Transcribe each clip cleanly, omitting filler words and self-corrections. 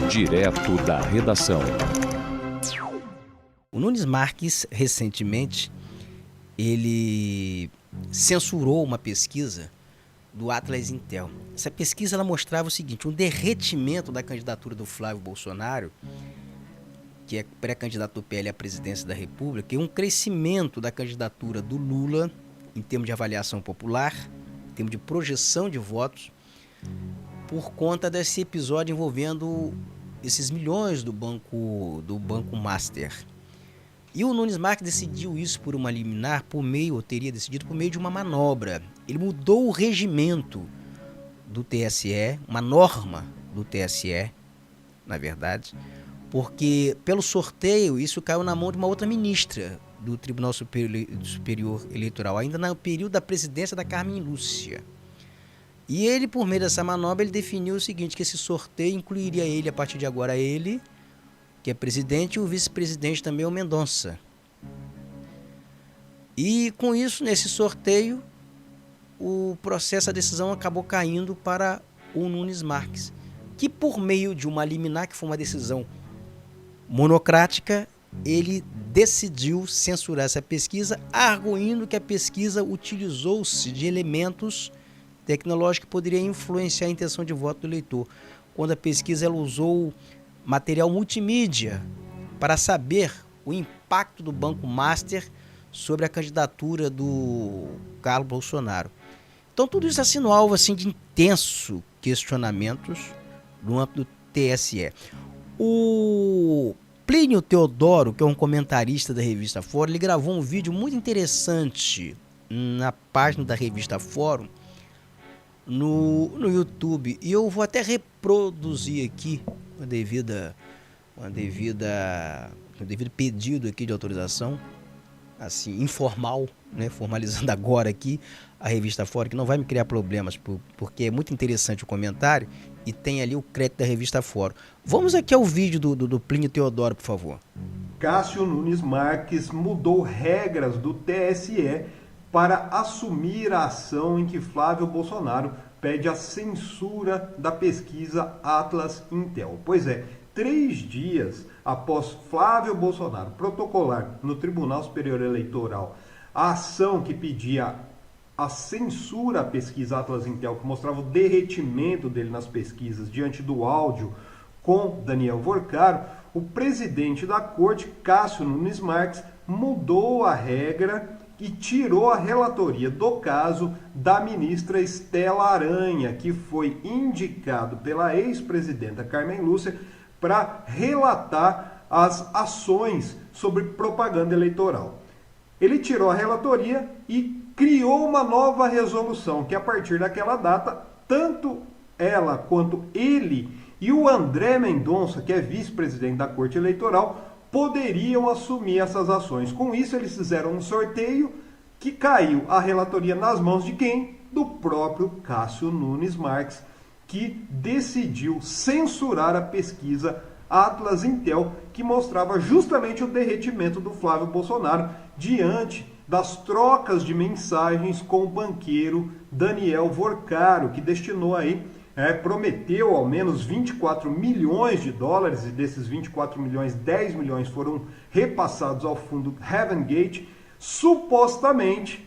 Direto da redação. O Nunes Marques, recentemente, ele censurou uma pesquisa do Atlas Intel. Essa pesquisa ela mostrava o seguinte: um derretimento da candidatura do Flávio Bolsonaro, que é pré-candidato do PL à presidência da República, e um crescimento da candidatura do Lula em termos de avaliação popular, em termos de projeção de votos, por conta desse episódio envolvendo esses milhões do Banco Master. E o Nunes Marques decidiu isso por uma liminar, teria decidido por meio de uma manobra. Ele mudou o regimento do TSE, uma norma do TSE, na verdade, porque pelo sorteio isso caiu na mão de uma outra ministra do Tribunal Superior Eleitoral, ainda no período da presidência da Carmen Lúcia. E ele, por meio dessa manobra, ele definiu o seguinte, que esse sorteio incluiria ele, a partir de agora ele, que é presidente, e o vice-presidente também, o Mendonça. E com isso, nesse sorteio, o processo, a decisão acabou caindo para o Nunes Marques, que por meio de uma liminar, que foi uma decisão monocrática, ele decidiu censurar essa pesquisa, arguindo que a pesquisa utilizou-se de elementos tecnológicos que poderiam influenciar a intenção de voto do eleitor. Quando a pesquisa ela usou material multimídia para saber o impacto do Banco Master sobre a candidatura do Carlos Bolsonaro. Então tudo isso assim no alvo assim, de intenso questionamentos no âmbito do TSE. O Plínio Teodoro, que é um comentarista da revista Fórum, ele gravou um vídeo muito interessante na página da revista Fórum, no YouTube, e eu vou até reproduzir aqui com o devido pedido aqui de autorização, assim, informal, né, formalizando agora aqui a revista Fórum, que não vai me criar problemas, porque é muito interessante o comentário e tem ali o crédito da revista Fórum. Vamos aqui ao vídeo do Plínio Teodoro, por favor. Cássio Nunes Marques mudou regras do TSE para assumir a ação em que Flávio Bolsonaro pede a censura da pesquisa Atlas Intel. Pois é, 3 dias após Flávio Bolsonaro protocolar no Tribunal Superior Eleitoral a ação que pedia a censura à pesquisa Atlas Intel, que mostrava o derretimento dele nas pesquisas diante do áudio com Daniel Vorcaro, o presidente da corte, Cássio Nunes Marques, mudou a regra e tirou a relatoria do caso da ministra Estela Aranha, que foi indicado pela ex-presidenta Carmen Lúcia para relatar as ações sobre propaganda eleitoral. Ele tirou a relatoria e criou uma nova resolução, que a partir daquela data, tanto ela quanto ele e o André Mendonça, que é vice-presidente da Corte Eleitoral, poderiam assumir essas ações. Com isso, eles fizeram um sorteio que caiu a relatoria nas mãos de quem? Do próprio Cássio Nunes Marques, que decidiu censurar a pesquisa Atlas Intel, que mostrava justamente o derretimento do Flávio Bolsonaro diante das trocas de mensagens com o banqueiro Daniel Vorcaro, que destinou aí, prometeu ao menos 24 milhões de dólares, e desses 24 milhões, 10 milhões foram repassados ao fundo Heaven Gate, supostamente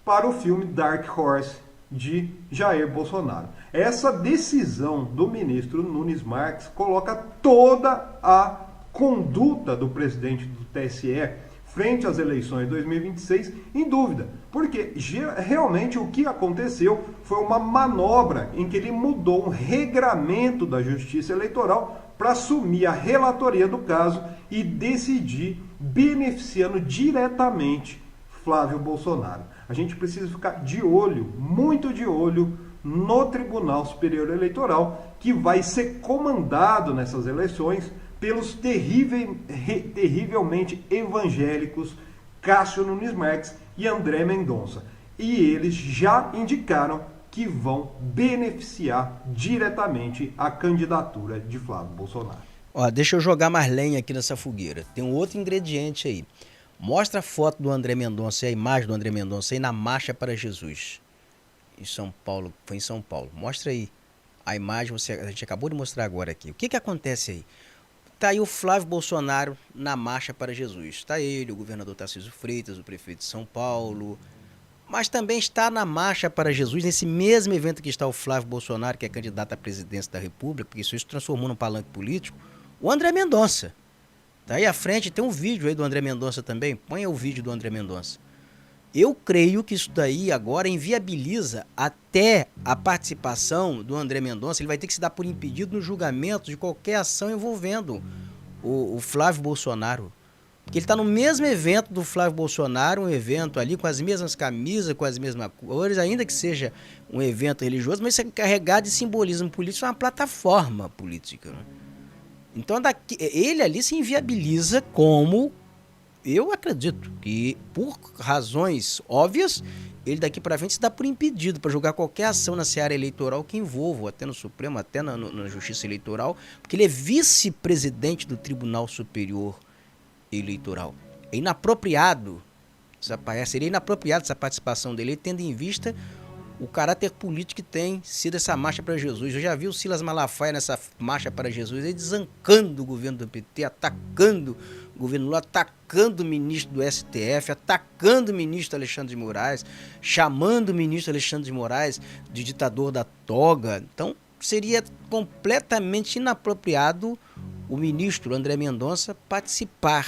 para o filme Dark Horse de Jair Bolsonaro. Essa decisão do ministro Nunes Marques coloca toda a conduta do presidente do TSE frente às eleições de 2026 em dúvida, porque realmente o que aconteceu foi uma manobra em que ele mudou um regramento da Justiça Eleitoral para assumir a relatoria do caso e decidir beneficiando diretamente Flávio Bolsonaro. A gente precisa ficar de olho, muito de olho, no Tribunal Superior Eleitoral, que vai ser comandado nessas eleições pelos terrivelmente evangélicos Cássio Nunes Marques e André Mendonça. E eles já indicaram que vão beneficiar diretamente a candidatura de Flávio Bolsonaro. Ó, deixa eu jogar mais lenha aqui nessa fogueira. Tem um outro ingrediente aí. Mostra a foto do André Mendonça, a imagem do André Mendonça aí na Marcha para Jesus. Em São Paulo, foi em São Paulo. Mostra aí a imagem a gente acabou de mostrar agora aqui. O que acontece aí? Está aí o Flávio Bolsonaro na Marcha para Jesus. Está ele, o governador Tarcísio Freitas, o prefeito de São Paulo, mas também está na Marcha para Jesus, nesse mesmo evento que está o Flávio Bolsonaro, que é candidato à presidência da República, porque isso se transformou num palanque político, o André Mendonça. Está aí à frente, tem um vídeo aí do André Mendonça também, põe o vídeo do André Mendonça. Eu creio que isso daí agora inviabiliza até a participação do André Mendonça. Ele vai ter que se dar por impedido no julgamento de qualquer ação envolvendo o Flávio Bolsonaro. Porque ele está no mesmo evento do Flávio Bolsonaro, um evento ali com as mesmas camisas, com as mesmas cores, ainda que seja um evento religioso, mas isso é carregado de simbolismo político, é uma plataforma política. Né? Então ele ali se inviabiliza como... Eu acredito que, por razões óbvias, ele daqui para frente se dá por impedido para julgar qualquer ação na seara eleitoral que envolva, até no Supremo, até na Justiça Eleitoral, porque ele é vice-presidente do Tribunal Superior Eleitoral. É inapropriado, seria inapropriado essa participação dele, tendo em vista o caráter político que tem sido essa Marcha para Jesus. Eu já vi o Silas Malafaia nessa Marcha para Jesus, ele desancando o governo do PT, atacando o governo Lula, atacando o ministro do STF, atacando o ministro Alexandre de Moraes, chamando o ministro Alexandre de Moraes de ditador da toga. Então, seria completamente inapropriado o ministro André Mendonça participar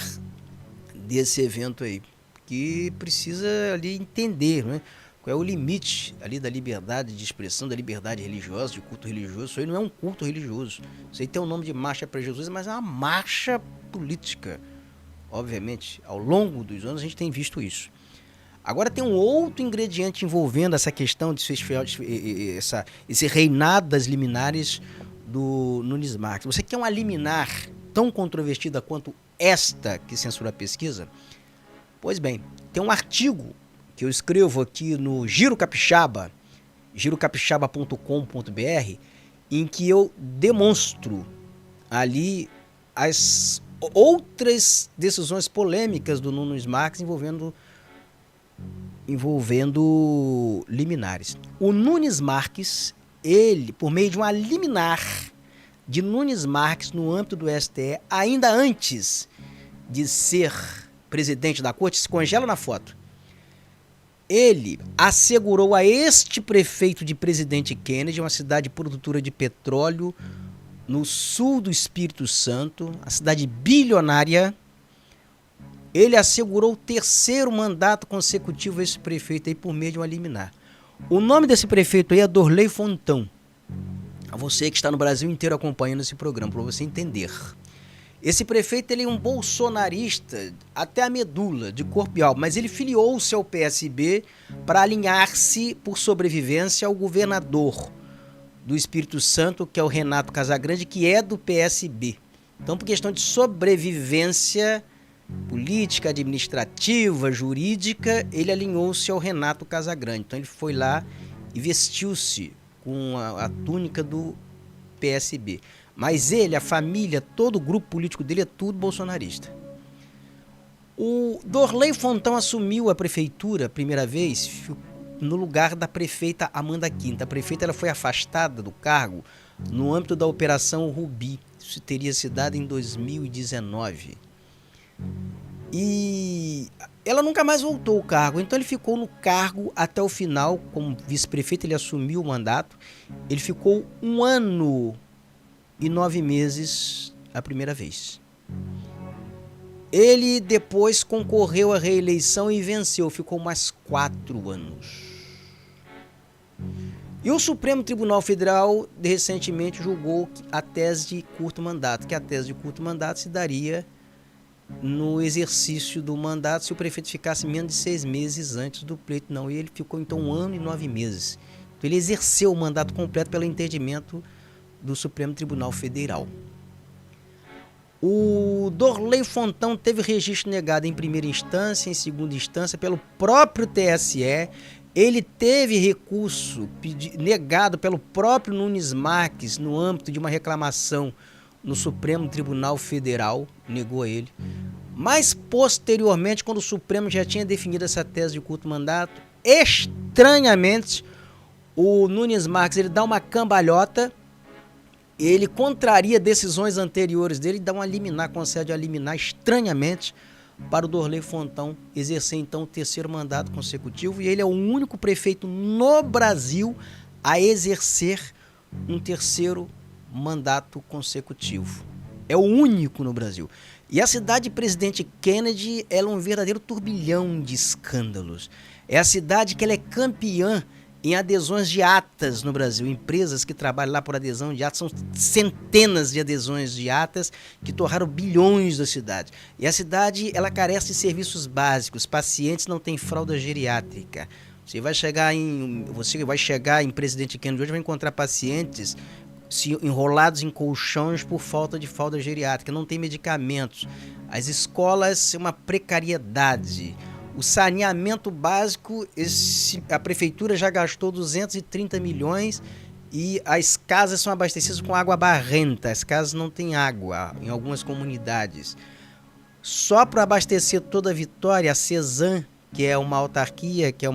desse evento aí, que precisa ali entender, né? Qual é o limite ali da liberdade de expressão, da liberdade religiosa, de culto religioso. Isso aí não é um culto religioso. Isso aí tem o nome de Marcha para Jesus, mas é uma marcha política. Obviamente, ao longo dos anos a gente tem visto isso. Agora tem um outro ingrediente envolvendo essa questão de esse reinado das liminares do Nunes Marques. Você quer uma liminar tão controvertida quanto esta que censura a pesquisa? Pois bem, tem um artigo que eu escrevo aqui no Giro Capixaba, girocapixaba.com.br, em que eu demonstro ali as outras decisões polêmicas do Nunes Marques envolvendo liminares. O Nunes Marques, ele, por meio de uma liminar de Nunes Marques no âmbito do STE, ainda antes de ser presidente da corte, se congela na foto, ele assegurou a este prefeito de Presidente Kennedy, uma cidade produtora de petróleo no sul do Espírito Santo, a cidade bilionária, ele assegurou o terceiro mandato consecutivo a esse prefeito aí por meio de uma liminar. O nome desse prefeito aí é Dorley Fontão. A você que está no Brasil inteiro acompanhando esse programa, para você entender. Esse prefeito ele é um bolsonarista até a medula, de corpo e alma, mas ele filiou-se ao PSB para alinhar-se por sobrevivência ao governador do Espírito Santo, que é o Renato Casagrande, que é do PSB. Então, por questão de sobrevivência política, administrativa, jurídica, ele alinhou-se ao Renato Casagrande. Então, ele foi lá e vestiu-se com a túnica do PSB. Mas ele, a família, todo o grupo político dele é tudo bolsonarista. O Dorley Fontão assumiu a prefeitura a primeira vez no lugar da prefeita Amanda Quinta. A prefeita ela foi afastada do cargo no âmbito da Operação Rubi. Isso teria se dado em 2019. E ela nunca mais voltou ao cargo. Então ele ficou no cargo até o final. Como vice-prefeito, ele assumiu o mandato. Ele ficou 1 ano e 9 meses a primeira vez. Ele depois concorreu à reeleição e venceu, ficou mais 4 anos. E o Supremo Tribunal Federal recentemente julgou a tese de curto mandato, que a tese de curto mandato se daria no exercício do mandato se o prefeito ficasse menos de 6 meses antes do pleito. Não, e ele ficou então 1 ano e 9 meses. Então ele exerceu o mandato completo pelo entendimento do Supremo Tribunal Federal. O Dorley Fontão teve registro negado em primeira instância, em segunda instância, pelo próprio TSE. Ele teve recurso negado pelo próprio Nunes Marques no âmbito de uma reclamação no Supremo Tribunal Federal, negou a ele. Mas, posteriormente, quando o Supremo já tinha definido essa tese de curto mandato, estranhamente, o Nunes Marques ele dá uma cambalhota ele contraria decisões anteriores dele e dá uma liminar, concede a liminar estranhamente para o Dorley Fontão exercer então o terceiro mandato consecutivo, e ele é o único prefeito no Brasil a exercer um terceiro mandato consecutivo. É o único no Brasil. E a cidade de Presidente Kennedy ela é um verdadeiro turbilhão de escândalos. É a cidade que ela é campeã em adesões de atas no Brasil. Empresas que trabalham lá por adesão de atas, são centenas de adesões de atas que torraram bilhões da cidade. E a cidade, ela carece de serviços básicos. Pacientes não têm fralda geriátrica. Você vai chegar em Presidente Kennedy hoje, vai encontrar pacientes enrolados em colchões por falta de fralda geriátrica. Não tem medicamentos. As escolas, uma precariedade. O saneamento básico, a prefeitura já gastou 230 milhões e as casas são abastecidas com água barrenta. As casas não têm água em algumas comunidades. Só para abastecer toda a Vitória, a Cesan, que é uma autarquia, que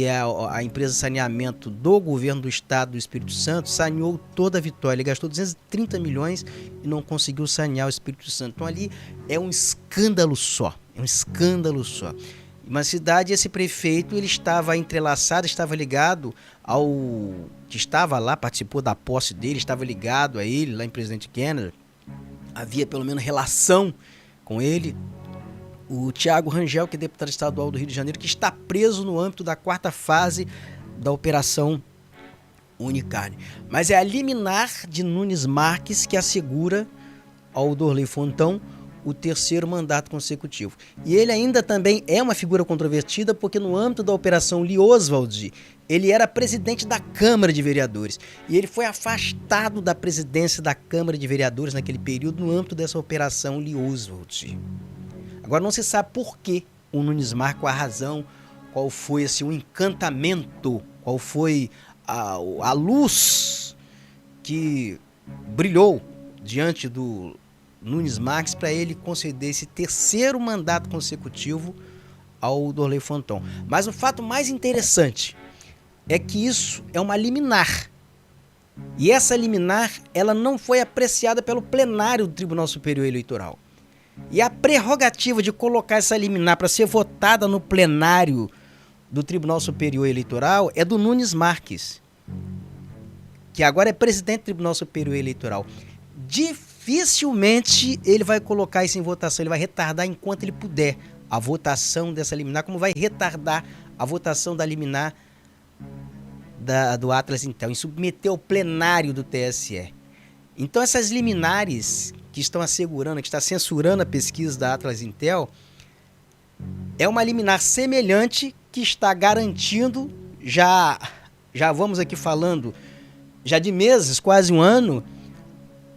é a empresa de saneamento do governo do estado do Espírito Santo, saneou toda a Vitória. Ele gastou 230 milhões e não conseguiu sanear o Espírito Santo. Então ali é um escândalo só. É um escândalo só. Uma cidade, esse prefeito, ele estava entrelaçado, estava ligado ao que estava lá, participou da posse dele, estava ligado a ele lá em Presidente Kennedy. Havia pelo menos relação com ele. O Thiago Rangel, que é deputado estadual do Rio de Janeiro, que está preso no âmbito da 4ª fase da Operação Unicarne. Mas é a liminar de Nunes Marques que assegura ao Dorley Fontão o terceiro mandato consecutivo. E ele ainda também é uma figura controvertida porque no âmbito da Operação Lee Oswald, ele era presidente da Câmara de Vereadores. E ele foi afastado da presidência da Câmara de Vereadores naquele período no âmbito dessa Operação Lee Oswald. Agora não se sabe por que o Nunes Marques, a razão, qual foi assim, o encantamento, qual foi a luz que brilhou diante do Nunes Marques para ele conceder esse terceiro mandato consecutivo ao Dorley Fontão. Mas o fato mais interessante é que isso é uma liminar. E essa liminar ela não foi apreciada pelo plenário do Tribunal Superior Eleitoral. E a prerrogativa de colocar essa liminar para ser votada no plenário do Tribunal Superior Eleitoral é do Nunes Marques, que agora é presidente do Tribunal Superior Eleitoral. Dificilmente ele vai colocar isso em votação, ele vai retardar enquanto ele puder a votação dessa liminar, como vai retardar a votação da liminar do Atlas Intel, em submeter ao plenário do TSE. Então essas liminares que estão assegurando, que está censurando a pesquisa da Atlas Intel, é uma liminar semelhante que está garantindo, já vamos aqui falando, já de meses, quase um ano,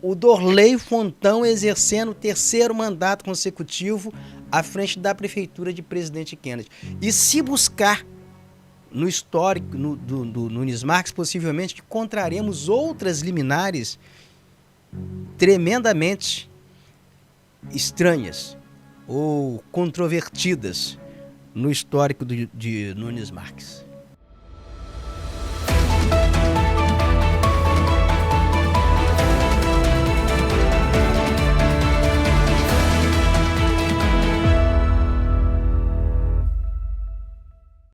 o Dorley Fontão exercendo o terceiro mandato consecutivo à frente da prefeitura de Presidente Kennedy. E se buscar no histórico do Nunes Marques, possivelmente encontraremos outras liminares tremendamente estranhas ou controvertidas no histórico de Nunes Marques.